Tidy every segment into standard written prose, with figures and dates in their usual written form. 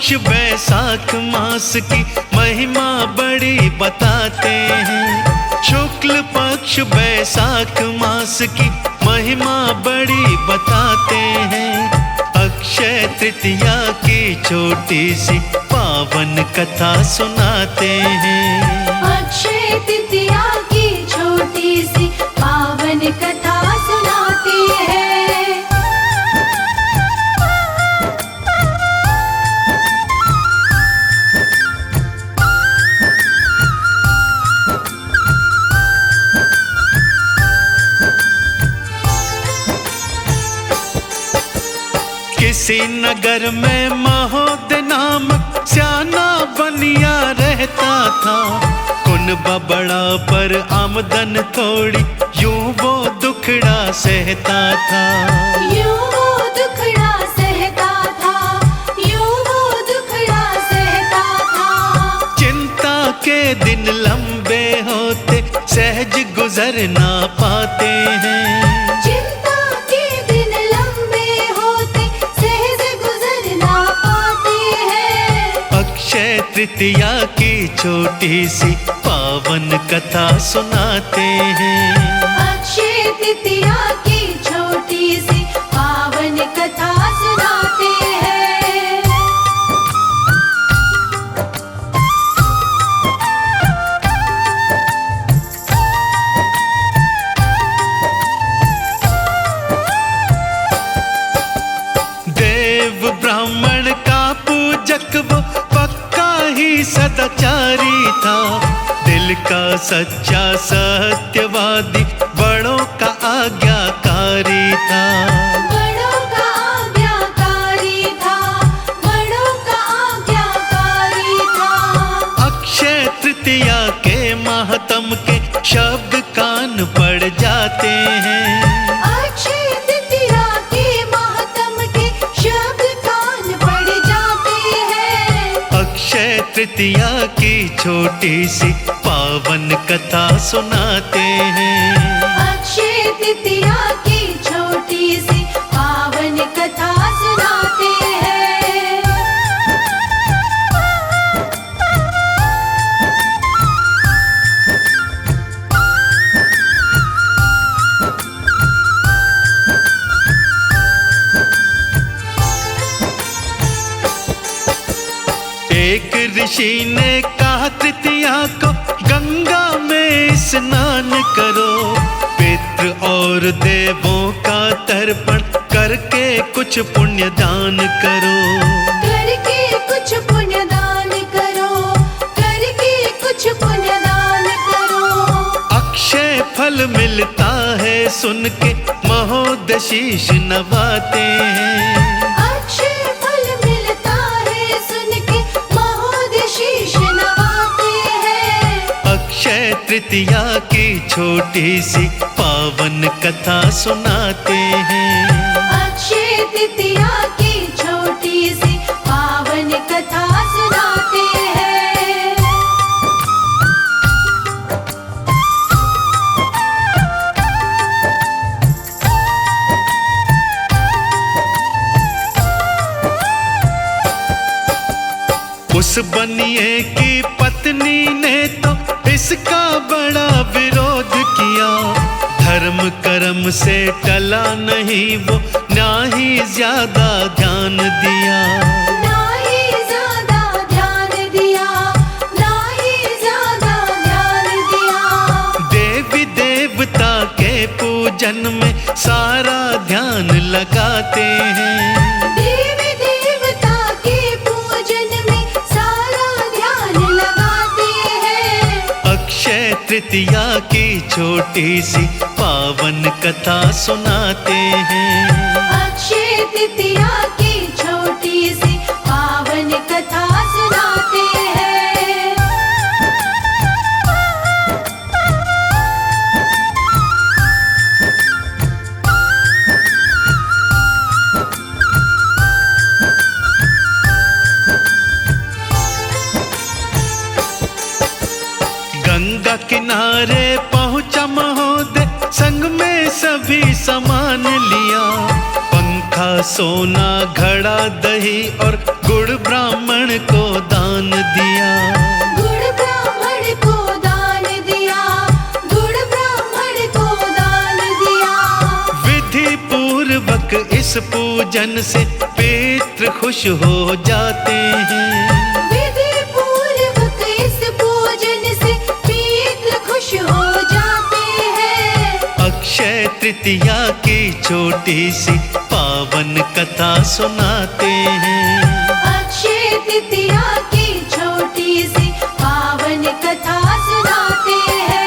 पक्ष वैशाख मास की महिमा बड़ी बताते हैं। शुक्ल पक्ष वैशाख मास की महिमा बड़ी बताते हैं। अक्षय तृतीया की छोटी सी पावन कथा सुनाते हैं। अक्षय तृतीया की छोटी सी पावन कथा सुनाते हैं। किसी नगर में महोदय नामक स्याना बनिया रहता था। कुनबा बड़ा पर आमदन थोड़ी, यूं वो दुखड़ा सहता था। यूं वो दुखड़ा सहता था, यूं वो दुखड़ा सहता था। चिंता के दिन लंबे होते सहज गुजर ना पाते हैं। अक्षय तृतीया की छोटी सी पावन कथा सुनाते हैं। अक्षय तृतीया की छोटी सी पावन कथा सुनाते हैं। देव ब्राह्मण का पूजक वो ही सदाचारी था। दिल का सच्चा सत्यवादी, बड़ों का आज्ञाकारी था। बड़ों का आज्ञाकारी था, बड़ों का आज्ञाकारी था। अक्षय तृतीया के माहत्म के शब्द कान पड़ जाते हैं। अक्षय तृतीया के माहत्म के शब्द कान पड़ जाते हैं। अक्षय तृतीया की छोटी सी पावन कथा सुनाते हैं। अक्षय तृतीया की छोटी सी पावन कथा सुनाते हैं। एक ऋषि ने कहा तृतीया को गंगा में स्नान करो। पितृ और देवों का तर्पण करके कुछ पुण्य दान करो। करके कुछ पुण्य दान करो, करके कुछ पुण्य दान करो। अक्षय फल मिलता है सुन के महोदय शीश नवाते हैं। अक्षय तृतीया की छोटी सी पावन कथा सुनाते हैं। अक्षय तृतीया की छोटी सी पावन कथा सुनाते हैं। उस बनिए की पत्नी ने तो इसका बड़ा विरोध किया। धर्म कर्म से टला नहीं वो, ना ही ज्यादा ध्यान दिया। ना ही ज्यादा ध्यान दिया, ना ही ज्यादा ध्यान दिया। देवी देवता के पूजन में सारा ध्यान लगाते हैं। देवी देवता के पूजन में सारा ध्यान लगाते हैं। अक्षय तृतीया की छोटी सी पावन कथा सुनाते हैं। अक्षय तृतीया की छोटी सी पावन कथा सुनाते हैं। गंगा किनारे पहुंचा महोदय, संग में सभी सामान लिया। पंखा, सोना, घड़ा, दही और गुड़ ब्राह्मण पूजन से पितृ खुश हो जाते हैं। विधि पूर्वक इस पूजन से पितृ खुश हो जाते हैं। अक्षय तृतीया की छोटी सी पावन कथा सुनाते हैं। अक्षय तृतीया की छोटी सी पावन कथा सुनाते हैं।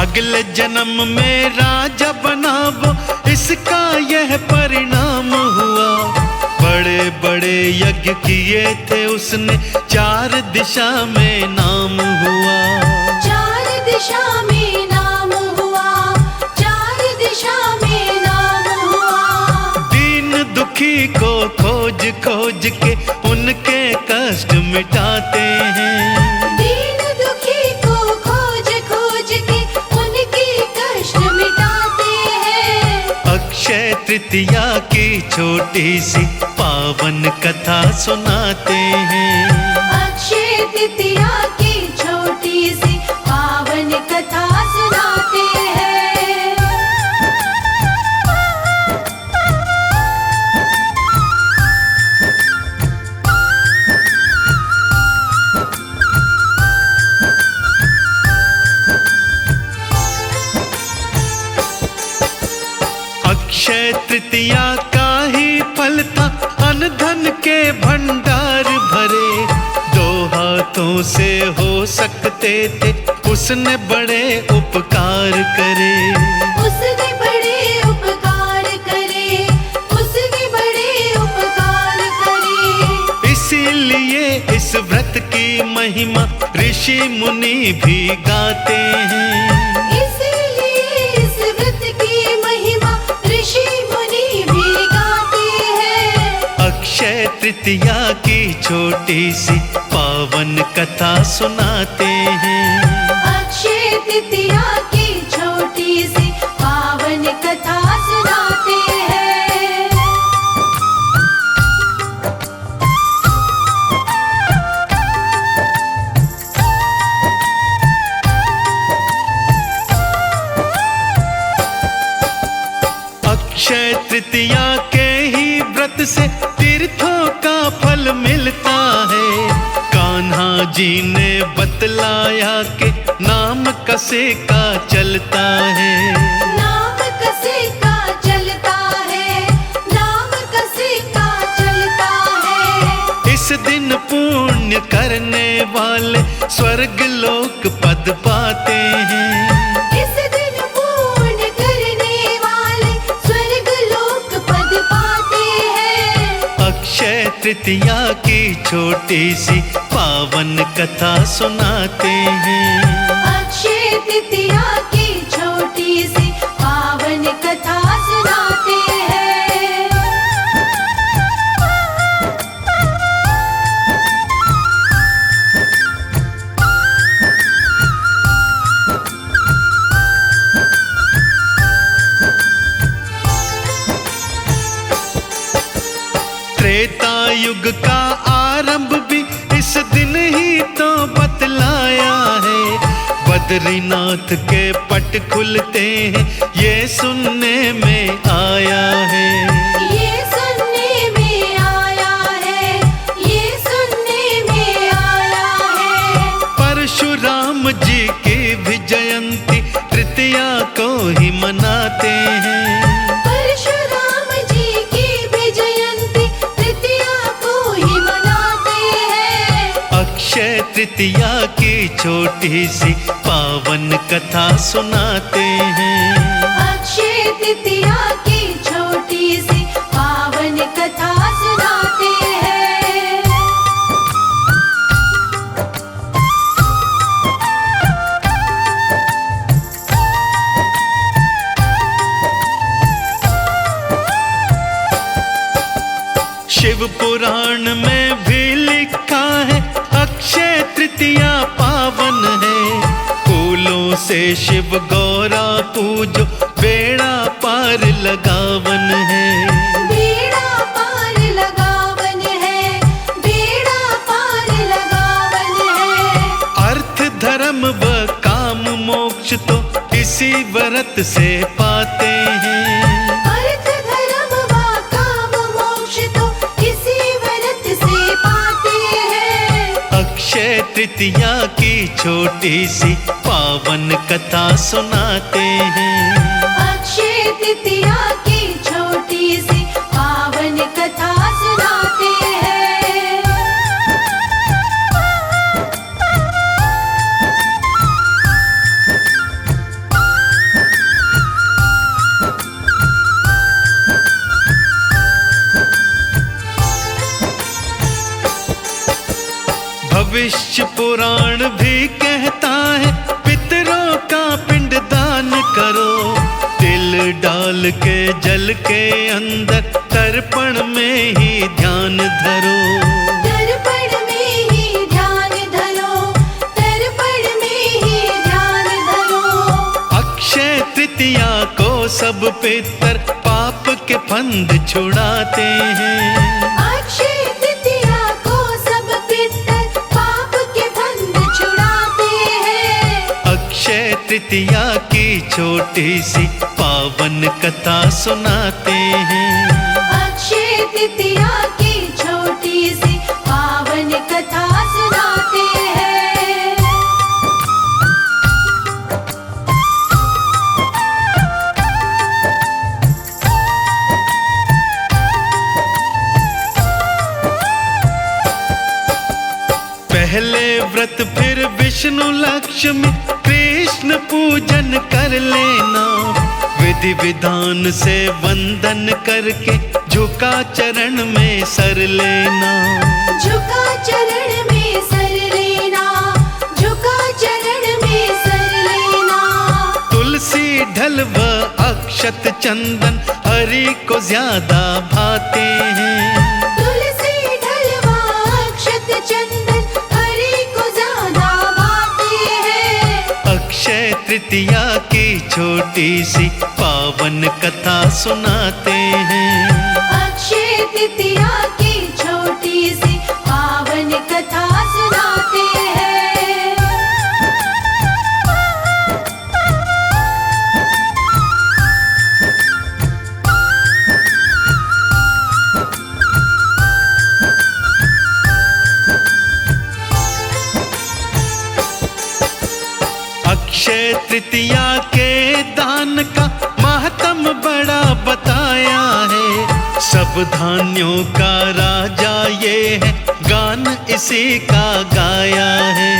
अगले जन्म में राजा बनावो, इसका यह परिणाम हुआ। बड़े बड़े यज्ञ किए थे उसने, 4 दिशा में नाम हुआ। 4 दिशा में नाम हुआ, 4 दिशा में नाम हुआ। दीन दुखी को खोज खोज के उनके कष्ट मिटाते हैं। दीन दुखी को खोज खोज के उनकी कष्ट मिटाते हैं। अक्षय तृतीया की छोटी सी पावन कथा सुनाते हैं। अक्षय तृतीया की छोटी सी पावन कथा सुनाते हैं। अक्षय तृतीया का ही फल था, अन्न धन के भंडार भरे। 2 हाथों से हो सकते थे, उसने बड़े उपकार करे। उसने बड़े उपकार करे, उसने बड़े उपकार करे। इसीलिए इस व्रत की महिमा ऋषि मुनि भी गाते हैं। इसीलिए इस व्रत की महिमा ऋषि मुनि भी गाते हैं। अक्षय तृतीया की छोटी सी पावन कथा सुनाते हैं। अक्षय तृतीया की छोटी सी पावन कथा सुनाते हैं। अक्षय तृतीया के ही व्रत से तीर्थों का फल मिलता है। कान्हा जी ने बतलाया कि नाम कसे का चलता है। नाम कसे का चलता है, नाम कसे का चलता है। इस दिन पुण्य करने वाले स्वर्ग लोक पद पाते हैं। इस दिन पुण्य करने वाले स्वर्ग लोक पद पाते हैं। अक्षय तृतीया की छोटी सी पावन कथा सुनाते हैं। अक्षय तृतीया की छोटी सी पावन कथा सुनाते हैं। त्रेता युग का आरंभ भी इस दिन ही तो बतलाया है। बद्रीनाथ के पट खुलते हैं, ये सुनने में आया है। ये सुनने में आया है, ये सुनने में आया है। परशुराम जी की भी जयंती तृतीया को ही मनाते हैं। परशुराम जी की भी जयंती तृतीया को ही मनाते हैं। अक्षय तृतीया की छोटी सी पावन कथा सुनाते हैं। अक्षय तृतीया की छोटी सी पावन कथा सुनाते हैं। शिव पुराण में भी लिखा है, अक्षय तृतीया पावन है। फूलों से शिव गौरा पूजो, बेड़ा पार लगावन है। बेड़ा पार लगा धर्म व काम मोक्ष तो इसी व्रत से पाते हैं। अर्थ धर्म व काम मोक्ष तो इसी व्रत से पाते हैं। अक्षय तृतीया की छोटी सी पावन कथा सुनाते हैं। अक्षय तृतीया की छोटी सी पावन कथा सुनाते हैं। भविष्य पुराण भी कहता है पितरों का पिंड दान करो। तिल डाल के जल के अंदर तर्पण में ही ध्यान धरो। तर्पण में ही ध्यान धरो, तर्पण में ही ध्यान धरो। अक्षय तृतीया को सब पितर पाप के फंद छुड़ाते हैं। अक्षय तृतीया को सब पितर पाप के फंद छुड़ाते हैं। अक्षय तृतीया की छोटी सी पावन कथा सुनाते हैं। अक्षय तृतीया की छोटी सी पावन कथा सुनाते हैं। पहले व्रत फिर विष्णु लक्ष्मी कृष्ण पूजन कर लेना। विधि विधान से वंदन करके झुका चरण में सर लेना। झुका चरण में सर लेना, झुका चरण में सर लेना। तुलसी ढल व अक्षत चंदन हरि को ज्यादा भाते हैं। तुलसी ढलवा अक्षत चंदन हरि को ज्यादा भाते हैं। अक्षय तृतीया की छोटी सी पावन कथा सुनाते हैं। अक्षय तृतीया की छोटी सी पावन कथा सुनाते हैं। अक्षय तृतीया के दान का महत्म बड़ा बताया है। सब धान्यों का राजा ये है, गान इसी का गाया है।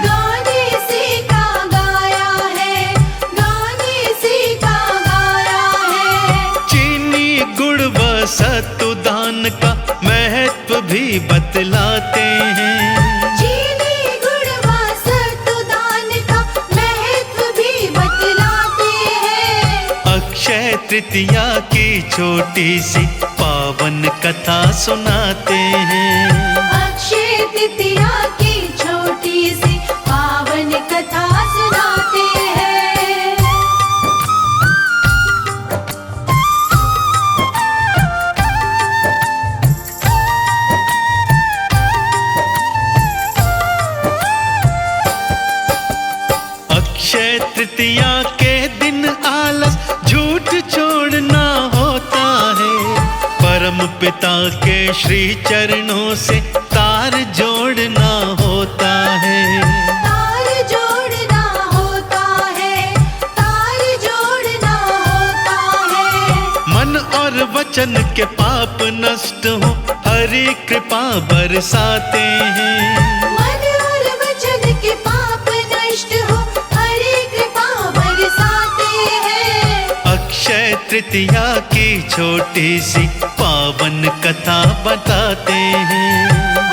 गान इसी का गाया है, गान इसी का गाया है। चीनी गुड़ व सत्तु दान का महत्व भी बतलाते हैं। चीनी गुड़ व सत्तु दान का महत्व भी बतलाते हैं। अक्षय तृतीया की छोटी सी पावन कथा सुनाते हैं। अक्षय तृतीया की छोटी सी पावन कथा सुनाते हैं। अक्षय तृतीया के दिन आलस झूठ छोड़ना होता है। परम पिता के श्री चरणों से तार जोड़ना होता है। तार जोड़ना होता है, तार जोड़ना होता है। मन और वचन के पाप नष्ट हो हरि कृपा बरसाते हैं। मन और वचन के पाप नष्ट हो हरि कृपा बरसाते हैं। अक्षय तृतीया की छोटी सी पावन कथा बताते हैं।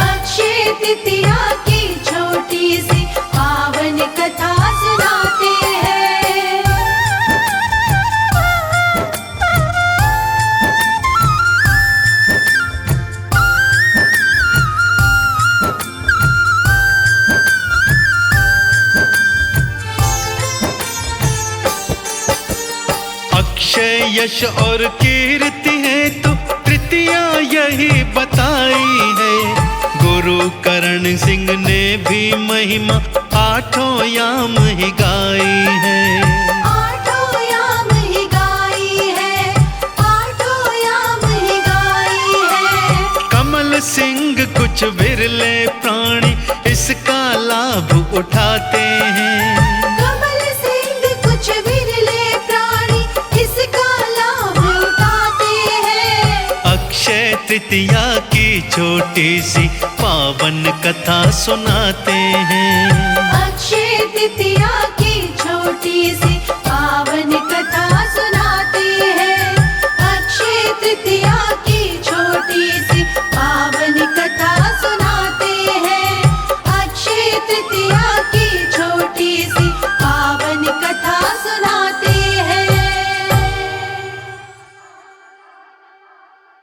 अक्षय तृतीया की छोटी सी पावन कथा सुनाते हैं। अक्षय यश और कीर्ति है तो तृतीया यही बताई है। गुरु करण सिंह ने भी महिमा आठों याम ही गाई है। आठों याम ही गाई है, आठों याम ही गाई है। कमल सिंह कुछ विरले प्राणी इसका लाभ उठाते हैं। कमल सिंह कुछ विरले प्राणी इसका लाभ उठाते हैं। अक्षय तृतीया की छोटी सी पावन कथा सुनाते हैं। अक्षय तृतीया